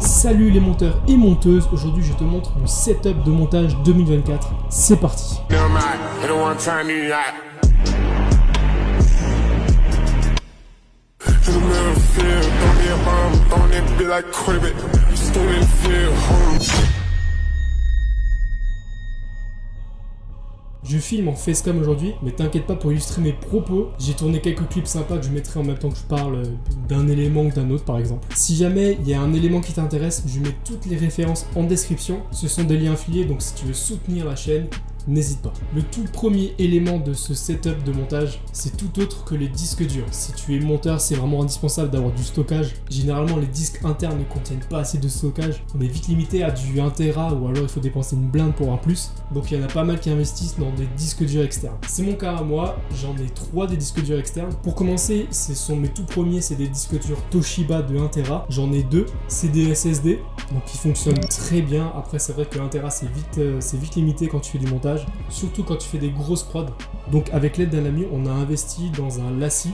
Salut les monteurs et monteuses, aujourd'hui je te montre mon setup de montage 2024, c'est parti. Je filme en facecam aujourd'hui, mais t'inquiète pas, pour illustrer mes propos, j'ai tourné quelques clips sympas que je mettrai en même temps que je parle d'un élément ou d'un autre par exemple. Si jamais il y a un élément qui t'intéresse, je mets toutes les références en description. Ce sont des liens affiliés, donc si tu veux soutenir la chaîne, n'hésite pas. Le tout premier élément de ce setup de montage, c'est tout autre que les disques durs. Si tu es monteur, c'est vraiment indispensable d'avoir du stockage. Généralement, les disques internes ne contiennent pas assez de stockage. On est vite limité à du 1 Tera ou alors il faut dépenser une blinde pour un plus. Donc il y en a pas mal qui investissent dans des disques durs externes. C'est mon cas à moi, j'en ai 3 des disques durs externes. Pour commencer, ce sont mes tout premiers, c'est des disques durs Toshiba de 1 Tera. J'en ai 2, c'est des SSD, donc ils fonctionnent très bien. Après, c'est vrai que 1 Tera c'est vite limité quand tu fais du montage. Surtout quand tu fais des grosses prods. Donc avec l'aide d'un ami, on a investi dans un Lassi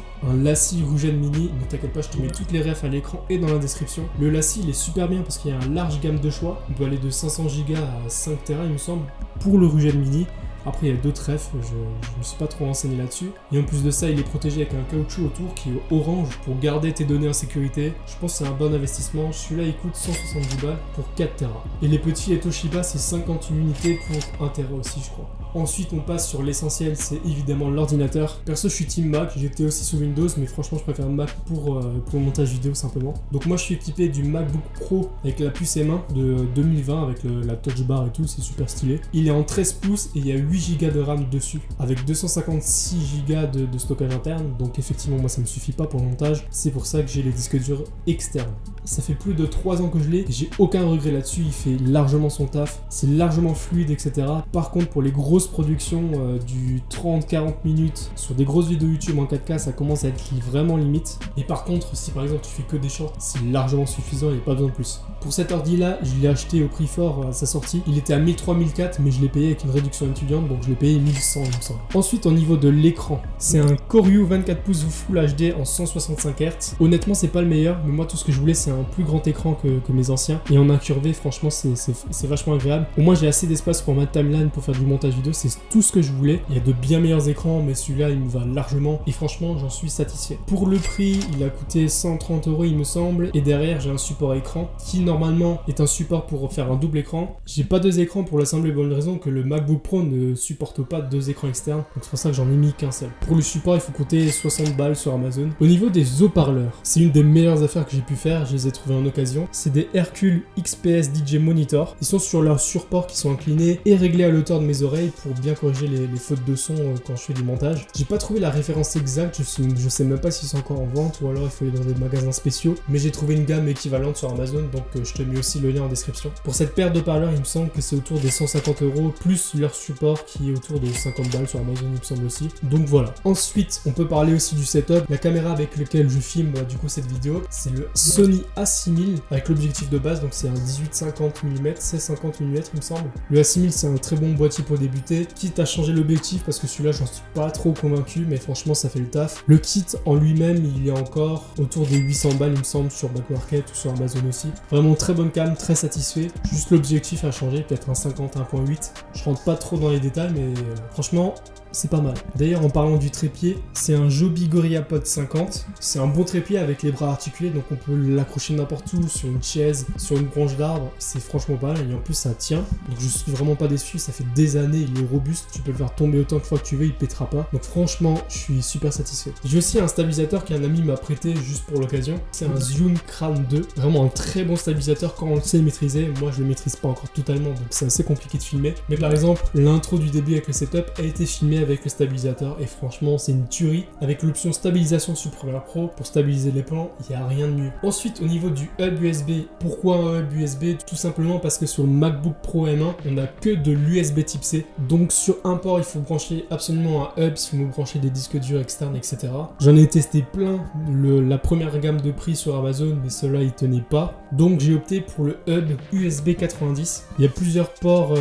Rugen Mini. Ne t'inquiète pas, je te mets toutes les refs à l'écran et dans la description. Le Lassi, il est super bien parce qu'il y a une large gamme de choix. On peut aller de 500 Go à 5 Tera, il me semble, pour le Rugen Mini. Après, il y a d'autres refs, je ne me suis pas trop renseigné là-dessus. Et en plus de ça, il est protégé avec un caoutchouc autour qui est orange pour garder tes données en sécurité. Je pense que c'est un bon investissement. Celui-là, il coûte 170 balles pour 4 Tera. Et les petits et Toshiba, c'est 58 unités pour 1 Tera aussi, je crois. Ensuite, on passe sur l'essentiel, c'est évidemment l'ordinateur. Perso, je suis team Mac, j'étais aussi sous Windows, mais franchement, je préfère Mac pour le montage vidéo simplement. Donc moi, je suis équipé du MacBook Pro avec la puce M1 de 2020 avec la touch bar et tout, c'est super stylé. Il est en 13 pouces et il y a 8 Go de RAM dessus, avec 256 Go de stockage interne. Donc effectivement, moi, ça me suffit pas pour le montage. C'est pour ça que j'ai les disques durs externes. Ça fait plus de 3 ans que je l'ai, j'ai aucun regret là-dessus, il fait largement son taf, c'est largement fluide, etc. Par contre, pour les grosses productions du 30-40 minutes sur des grosses vidéos YouTube en 4K, ça commence à être vraiment limite. Et par contre, si par exemple tu fais que des shorts, c'est largement suffisant, il n'y a pas besoin de plus. Pour cet ordi là, je l'ai acheté au prix fort à sa sortie. Il était à 1300-1400, mais je l'ai payé avec une réduction étudiante, donc je l'ai payé 1100 il me semble. Ensuite, au niveau de l'écran, c'est un Koryu 24 pouces Full HD en 165 Hz. Honnêtement, c'est pas le meilleur, mais moi tout ce que je voulais, c'est un plus grand écran que mes anciens. Et en incurvé, franchement, c'est vachement agréable. Au moins, j'ai assez d'espace pour ma timeline pour faire du montage vidéo. C'est tout ce que je voulais. Il y a de bien meilleurs écrans, mais celui-là, il me va largement. Et franchement, j'en suis satisfait. Pour le prix, il a coûté 130 €, il me semble. Et derrière, j'ai un support écran qui, normalement, est un support pour faire un double écran. J'ai pas 2 écrans pour la simple et bonne raison que le MacBook Pro ne supporte pas 2 écrans externes. Donc, c'est pour ça que j'en ai mis qu'un seul. Pour le support, il faut compter 60 balles sur Amazon. Au niveau des haut-parleurs, c'est une des meilleures affaires que j'ai pu faire. Je les ai trouvés en occasion. C'est des Hercule XPS DJ Monitor. Ils sont sur leurs supports qui sont inclinés et réglés à l'auteur de mes oreilles pour bien corriger les fautes de son quand je fais du montage. J'ai pas trouvé la référence exacte, je sais même pas s'ils sont encore en vente ou alors il faut aller dans des magasins spéciaux, mais j'ai trouvé une gamme équivalente sur Amazon, donc je te mets aussi le lien en description. Pour cette paire de haut-parleurs, il me semble que c'est autour des 150 € plus leur support qui est autour de 50 balles sur Amazon, il me semble aussi. Donc voilà. Ensuite, on peut parler aussi du setup. La caméra avec laquelle je filme du coup cette vidéo, c'est le Sony A6000 avec l'objectif de base, donc c'est un 18-50 mm, 16-50 mm il me semble. Le A6000 c'est un très bon boîtier pour débuter, quitte à changer l'objectif parce que celui-là j'en suis pas trop convaincu, mais franchement ça fait le taf. Le kit en lui-même il est encore autour des 800 balles il me semble sur Back Market ou sur Amazon aussi. Vraiment très bonne cam, très satisfait. Juste l'objectif a changé, peut-être un 50-1.8. Je rentre pas trop dans les détails, mais franchement c'est pas mal. D'ailleurs, en parlant du trépied, c'est un Joby GorillaPod 50. C'est un bon trépied avec les bras articulés, donc on peut l'accrocher n'importe où, sur une chaise, sur une branche d'arbre. C'est franchement pas mal, et en plus ça tient. Donc je suis vraiment pas déçu, ça fait des années, il est robuste. Tu peux le faire tomber autant de fois que tu veux, il pètera pas. Donc franchement, je suis super satisfait. J'ai aussi un stabilisateur qu'un ami m'a prêté juste pour l'occasion. C'est un Zhiyun Crane 2. Vraiment un très bon stabilisateur quand on le sait maîtriser. Moi, je le maîtrise pas encore totalement, donc c'est assez compliqué de filmer. Mais par exemple, l'intro du début avec le setup a été filmé avec le stabilisateur et franchement c'est une tuerie. Avec l'option stabilisation sur Premiere Pro pour stabiliser les plans, il n'y a rien de mieux. Ensuite, au niveau du hub USB, pourquoi un hub USB? Tout simplement parce que sur le MacBook Pro M1 on n'a que de l'USB type C, donc sur un port il faut brancher absolument un hub si vous branchez des disques durs externes, etc. J'en ai testé plein, la première gamme de prix sur Amazon, mais ceux-là ils tenaient pas, donc j'ai opté pour le hub USB 90. Il y a plusieurs ports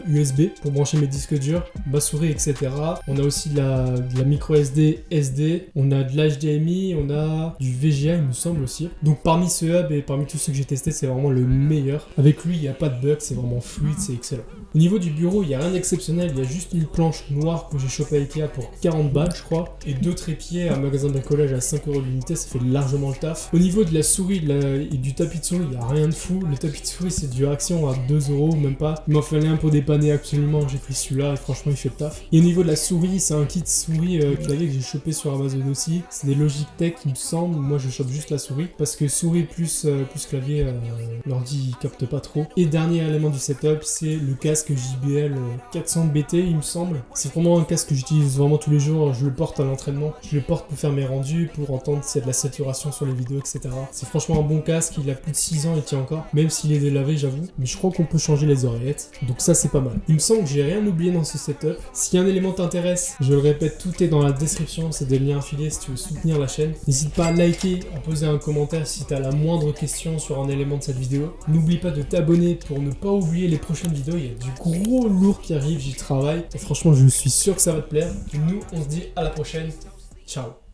USB pour brancher mes disques durs, ma souris, etc. On a aussi de la micro SD, on a de l'HDMI, on a du VGA il me semble aussi. Donc parmi ce hub et parmi tous ceux que j'ai testé, c'est vraiment le meilleur. Avec lui il n'y a pas de bug, c'est vraiment fluide, c'est excellent. Au niveau du bureau, il n'y a rien d'exceptionnel, il y a juste une planche noire que j'ai chopée à Ikea pour 40 balles je crois, et 2 trépieds à un magasin de bricolage à 5 € de l'unité, ça fait largement le taf. Au niveau de la souris et du tapis de souris, il n'y a rien de fou. Le tapis de souris c'est du Action à 2 €, même pas. Il m'en fallait un pour dépanner absolument, j'ai pris celui-là et franchement il fait le taf. Et au niveau de la souris, c'est un kit souris clavier que j'ai chopé sur Amazon aussi. C'est des Logitech il me semble, moi je chope juste la souris, parce que souris plus clavier, l'ordi il capte pas trop. Et dernier élément du setup, c'est le casque JBL 400 BT il me semble. C'est vraiment un casque que j'utilise vraiment tous les jours, je le porte à l'entraînement, je le porte pour faire mes rendus, pour entendre s'il y a de la saturation sur les vidéos, etc. C'est franchement un bon casque, il a plus de 6 ans, il tient encore, même s'il est délavé j'avoue, mais je crois qu'on peut changer les oreillettes, donc ça c'est pas mal. Il me semble que j'ai rien oublié dans ce setup. Si un élément t'intéresse, je le répète, tout est dans la description, c'est des liens affiliés si tu veux soutenir la chaîne. N'hésite pas à liker, à poser un commentaire si tu as la moindre question sur un élément de cette vidéo. N'oublie pas de t'abonner pour ne pas oublier les prochaines vidéos, il y a du gros lourd qui arrive, j'y travaille, et franchement je suis sûr que ça va te plaire. Nous on se dit à la prochaine, ciao.